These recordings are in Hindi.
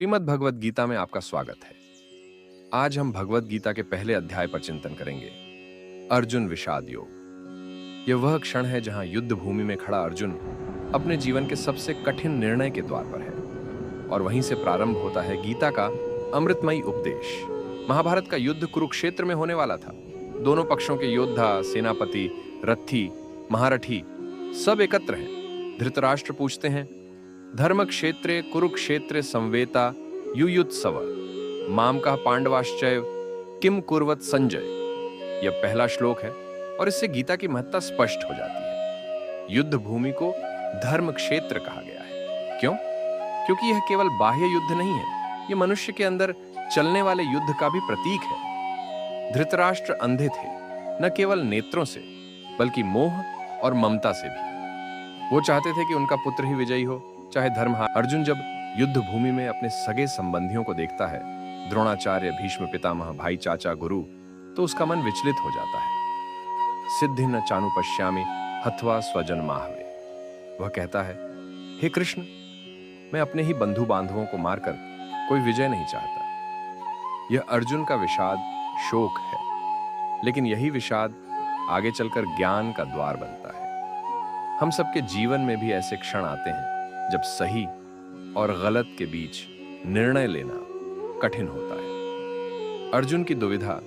श्रीमद् भगवद गीता में आपका स्वागत है। आज हम भगवद गीता के पहले अध्याय पर चिंतन करेंगे। अर्जुन विषाद योग। यह वह क्षण है जहां युद्ध भूमि में खड़ा अर्जुन अपने जीवन के सबसे कठिन निर्णय के द्वार पर है और वहीं से प्रारंभ होता है गीता का अमृतमयी उपदेश। महाभारत का युद्ध कुरुक्षेत्र में होने वाला था। दोनों पक्षों के योद्धा, सेनापति, रथी, महारथी सब एकत्र हैं। धृतराष्ट्र पूछते हैं, धर्म क्षेत्रे कुरुक्षेत्रे संवेता युयुत्सव माम का पांडवाश्चैव किम कुर्वत संजय। यह पहला श्लोक है और इससे गीता की महत्ता स्पष्ट हो जाती है। युद्ध भूमि को धर्म क्षेत्र कहा गया है। क्यों? क्योंकि यह केवल बाह्य युद्ध नहीं है, यह मनुष्य के अंदर चलने वाले युद्ध का भी प्रतीक है। धृतराष्ट्र अंधे थे, न केवल नेत्रों से बल्कि मोह और ममता से भी। वो चाहते थे कि उनका पुत्र ही विजयी हो, चाहे धर्म हारे। अर्जुन जब युद्ध भूमि में अपने सगे संबंधियों को देखता है, द्रोणाचार्य, भीष्म पितामह, भाई, चाचा, गुरु, तो उसका मन विचलित हो जाता है। सिद्धि न चानु पश्यामि हत्वा स्वजन माहवे। वह कहता है, हे कृष्ण, मैं अपने ही बंधु बांधवों को मारकर कोई विजय नहीं चाहता। यह अर्जुन का विषाद, शोक है, लेकिन यही विषाद आगे चलकर ज्ञान का द्वार बनता है। हम सबके जीवन में भी ऐसे क्षण आते हैं जब सही और गलत के बीच निर्णय लेना कठिन होता है। अर्जुन की दुविधा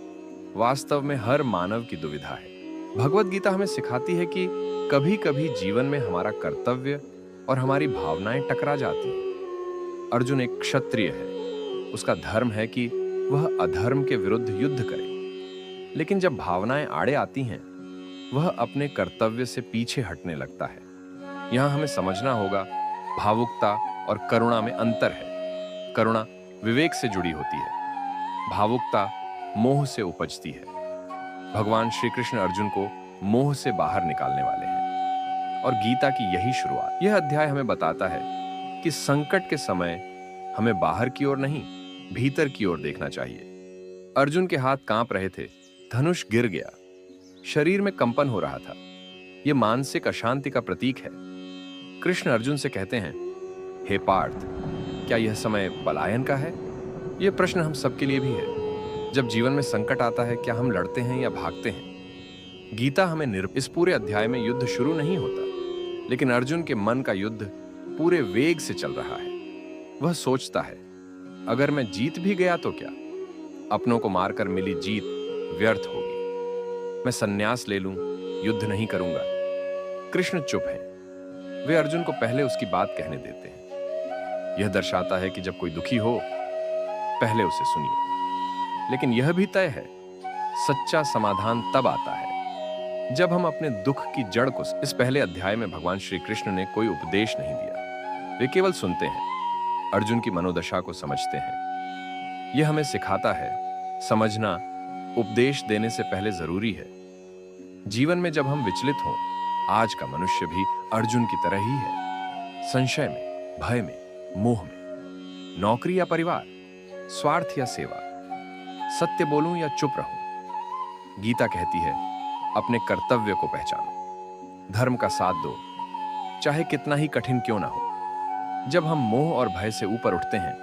वास्तव में हर मानव की दुविधा है। भगवद गीता हमें सिखाती है कि कभी कभी जीवन में हमारा कर्तव्य और हमारी भावनाएं टकरा जाती हैं। अर्जुन एक क्षत्रिय है, उसका धर्म है कि वह अधर्म के विरुद्ध युद्ध करे, लेकिन जब भावनाएं आड़े आती हैं, वह अपने कर्तव्य से पीछे हटने लगता है। यहां हमें समझना होगा, भावुकता और करुणा में अंतर है। करुणा विवेक से जुड़ी होती है, भावुकता मोह से उपजती है। भगवान श्री कृष्ण अर्जुन को मोह से बाहर निकालने वाले हैं और गीता की यही शुरुआत। यह अध्याय हमें बताता है कि संकट के समय हमें बाहर की ओर नहीं, भीतर की ओर देखना चाहिए। अर्जुन के हाथ कांप रहे थे, धनुष गिर गया, शरीर में कंपन हो रहा था। यह मानसिक अशांति का प्रतीक है। कृष्ण अर्जुन से कहते हैं, हे पार्थ, क्या यह समय पलायन का है? यह प्रश्न हम सबके लिए भी है। जब जीवन में संकट आता है, क्या हम लड़ते हैं या भागते हैं? गीता हमें इस पूरे अध्याय में युद्ध शुरू नहीं होता, लेकिन अर्जुन के मन का युद्ध पूरे वेग से चल रहा है। वह सोचता है, अगर मैं जीत भी गया तो क्या? अपनों को मारकर मिली जीत व्यर्थ होगी। मैं संन्यास ले लूं, युद्ध नहीं करूंगा। कृष्ण चुप है। वे अर्जुन को पहले उसकी बात कहने देते हैं। यह दर्शाता है कि जब कोई दुखी हो, पहले उसे सुनिए। लेकिन यह भी तय है, सच्चा समाधान तब आता है जब हम अपने दुख की जड़ को। इस पहले अध्याय में भगवान श्री कृष्ण ने कोई उपदेश नहीं दिया, वे केवल सुनते हैं, अर्जुन की मनोदशा को समझते हैं। यह हमें सिखाता है, समझना उपदेश देने से पहले जरूरी है। जीवन में जब हम विचलित हों, आज का मनुष्य भी अर्जुन की तरह ही है। संशय में, भय में, मोह में, नौकरी या परिवार, स्वार्थ या सेवा, सत्य बोलूं या चुप रहूं। गीता कहती है, अपने कर्तव्य को पहचानो, धर्म का साथ दो, चाहे कितना ही कठिन क्यों ना हो। जब हम मोह और भय से ऊपर उठते हैं,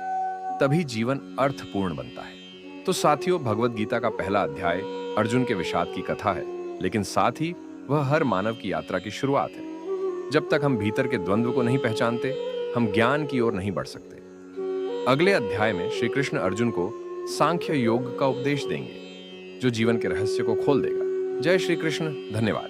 तभी जीवन अर्थपूर्ण बनता है। तो साथियों, भगवद गीता का पहला अध्याय अर्जुन के विषाद की कथा है, लेकिन साथ ही वह हर मानव की यात्रा की शुरुआत है। जब तक हम भीतर के द्वंद्व को नहीं पहचानते, हम ज्ञान की ओर नहीं बढ़ सकते। अगले अध्याय में श्री कृष्ण अर्जुन को सांख्य योग का उपदेश देंगे, जो जीवन के रहस्य को खोल देगा। जय श्री कृष्ण। धन्यवाद।